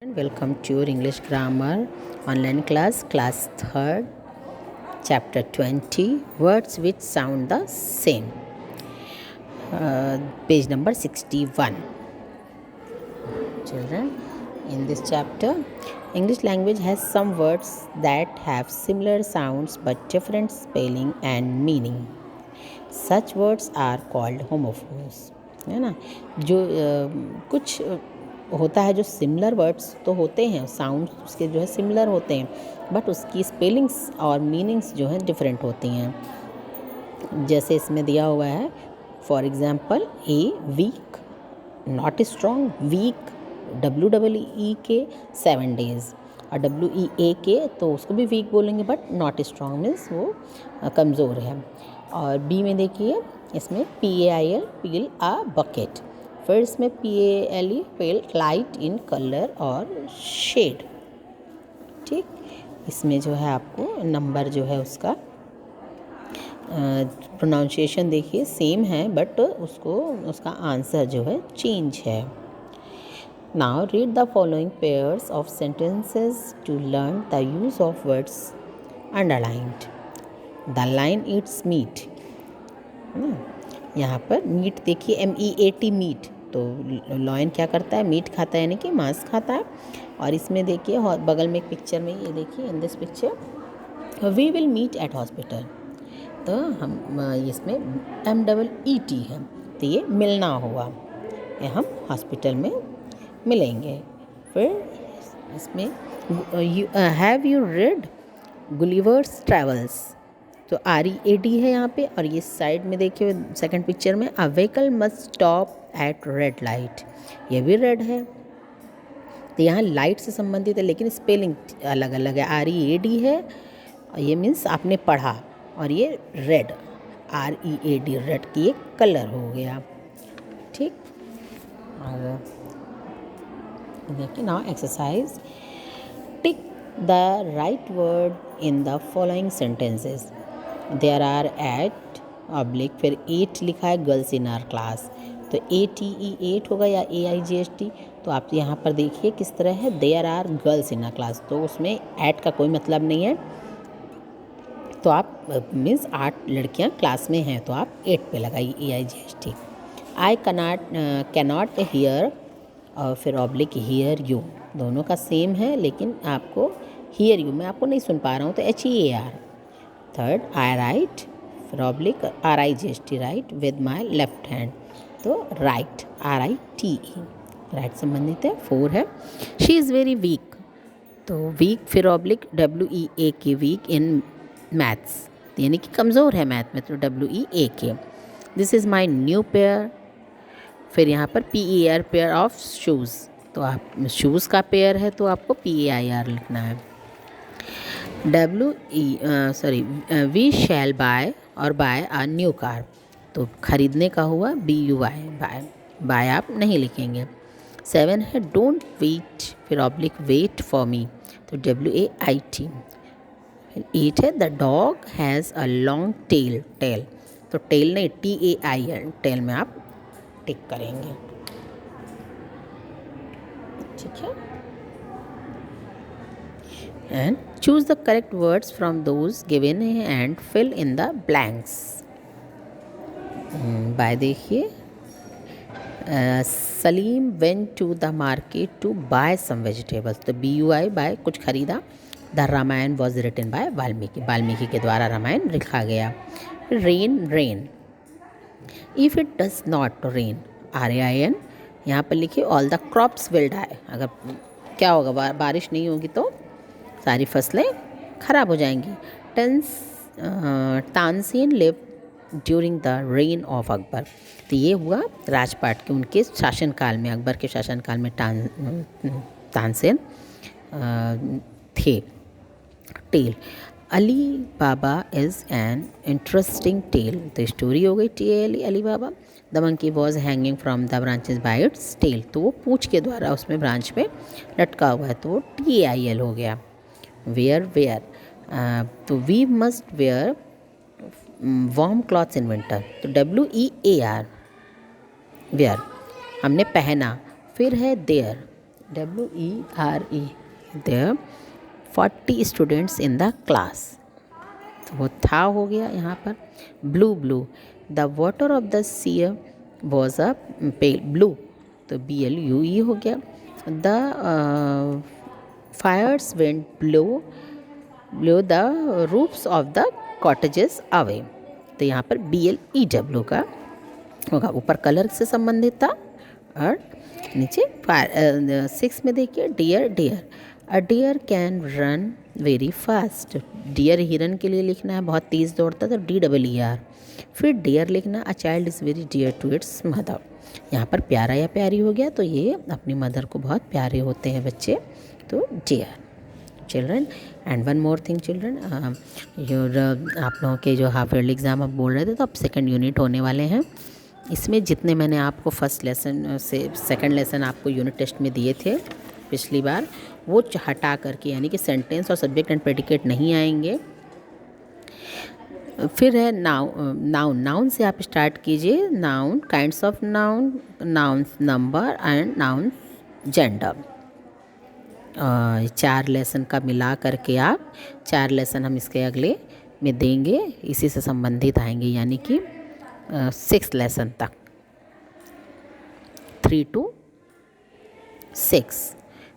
And welcome to your English grammar online class 3rd, chapter 20, words which sound the same, page number 61. Children, in this chapter, English language has some words that have similar sounds but different spelling and meaning. Such words are called homophones. है ना, जो कुछ होता है, जो similar words तो होते हैं, साउंड उसके जो है सिमिलर होते हैं, बट उसकी स्पेलिंग्स और मीनिंग्स जो हैं डिफरेंट होती हैं. जैसे इसमें दिया हुआ है, for example a week, not strong, week WEEK 7 days, और WEAK तो उसको भी वीक बोलेंगे, बट नॉट स्ट्रॉन्ग मीन्स वो कमज़ोर है. और बी में देखिए, इसमें PAIL पील आ बकेट, फिर इसमें PALE pale light in colour और शेड. ठीक, इसमें जो है आपको नंबर जो है उसका प्रोनाउंसिएशन देखिए सेम है, बट उसका आंसर जो है चेंज है. Now read the following pairs of sentences to learn the use of words underlined. The lion eats meat. यहाँ पर मीट देखिए, MEAT मीट, तो लॉयन क्या करता है, मीट खाता है, यानी कि मांस खाता है. और इसमें देखिए बगल में एक पिक्चर में, ये देखिए in this picture, we will meet at hospital, तो हम इसमें MEET है, तो ये मिलना हुआ, ये हम हॉस्पिटल में मिलेंगे. फिर इसमें have you read Gulliver's travels, तो READ है यहाँ पे. और ये साइड में देखिए सेकंड पिक्चर में, a vehicle must stop at red light, ये भी रेड है, तो यहाँ लाइट से संबंधित है, लेकिन स्पेलिंग अलग अलग है. READ है, और ये मीन्स आपने पढ़ा, और ये रेड READ, रेड की एक कलर हो गया. ठीक, और देखिए now exercise, tick the right word in the following sentences. There are eight oblique, फिर 8 लिखा है, गर्ल्स इन आवर क्लास, तो ATE 8 होगा या AIGHT. तो आप यहाँ पर देखिए किस तरह है, there are girls in our class, तो उसमें एट का कोई मतलब नहीं है, तो आप मीन्स 8 लड़कियाँ क्लास में हैं, तो आप 8 पे लगाइए AIGHT. आई कैनॉट हियर, और फिर ऑब्लिक हियर यू, दोनों का सेम है, लेकिन आपको हियर यू, मैं आपको नहीं सुन पा रहा हूँ, तो HEAR. थर्ड, आई राइट, फिर oblique RIGHT, write with my left hand, तो राइट RITE, राइट संबंधित है. 4 है, शी इज़ वेरी वीक, तो वीक फिर oblique WEAK, weak in maths, यानी कि कमज़ोर है मैथ में, तो WEAK. This is my new pair, फिर यहाँ पर PER, पेयर ऑफ शूज़, तो आप शूज़ का पेयर है, तो आपको PAIR लिखना है. वी शैल बाय, और बाय अ न्यू कार, तो खरीदने का हुआ BUY, बाय आप नहीं लिखेंगे. 7 है, डोंट वेट, फिर ऑब्लिक वेट फॉर मी, तो WAIT. 8 है, the dog has a long tail, tail, तो टेल नहीं, TAIL, टेल में आप टिक करेंगे. ठीक है, and choose the correct words from those given and fill in the blanks. Buy देखिए, Salim went to the market to buy some vegetables, तो BUY, buy कुछ खरीदा. The Ramayan was written by Valmiki, Valmiki के द्वारा रामायण लिखा गया. Rain, rain, if it does not rain, RAIN, यहाँ पर लिखिए all the crops will die, अगर क्या होगा, बारिश नहीं होगी तो सारी फसलें खराब हो जाएंगी. Tansen live during the rain of Akbar, तो ये हुआ राजपाट के उनके शासनकाल में, अकबर के शासनकाल में तानसेन थे. Tale, Ali Baba is an interesting tale, तो स्टोरी हो गई TALE, Ali Baba. The monkey was hanging from the branches by its tail, तो वो पूंछ के द्वारा उसमें ब्रांच पे लटका हुआ है, तो वो TAIL हो गया. वेयर, वेयर, तो we must wear warm clothes in winter, तो WEAR, वेयर, हमने पहना. फिर है there, WERE, there 40 students in the class. तो वो था हो गया यहाँ पर। Blue blue, the water of the sea was a pale blue, तो BLUE हो गया। The fires went blow the roofs of the cottages away, तो यहाँ पर BLEW का होगा। ऊपर कलर से संबंधित था और नीचे 6 में देखिए deer dear, a deer can run very fast. Deer हिरन के लिए लिखना है, बहुत तेज़ दौड़ता था, DEER। फिर डियर लिखना, a child is very dear to its mother. यहाँ पर प्यारा या प्यारी हो गया, तो ये अपनी मदर को बहुत प्यारे होते हैं बच्चे, तो dear children. And one more thing children, आप लोगों के जो हाफ ईयरली एग्ज़ाम आप बोल रहे थे, तो अब सेकेंड यूनिट होने वाले हैं। इसमें जितने मैंने आपको फर्स्ट लेसन से सेकंड लेसन आपको यूनिट टेस्ट में दिए थे पिछली बार, वो हटा करके, यानी कि सेंटेंस और सब्जेक्ट एंड प्रेडिकेट नहीं आएंगे। फिर है नाउन। नाउन से आप स्टार्ट कीजिए। Noun, kinds of noun, nouns number and noun gender. 4 lesson का मिला करके आप 4 लेसन हम इसके अगले में देंगे, इसी से संबंधित आएंगे, यानी कि 6 लेसन तक, 3 to 6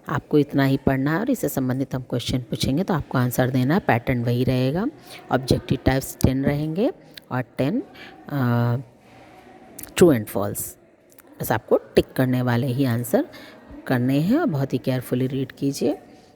आपको इतना ही पढ़ना है। और इससे संबंधित हम क्वेश्चन पूछेंगे तो आपको आंसर देना है। पैटर्न वही रहेगा। ऑब्जेक्टिव टाइप्स 10 रहेंगे और 10 ट्रू एंड फॉल्स। बस आपको टिक करने वाले ही आंसर करने हैं और बहुत ही केयरफुली रीड कीजिए।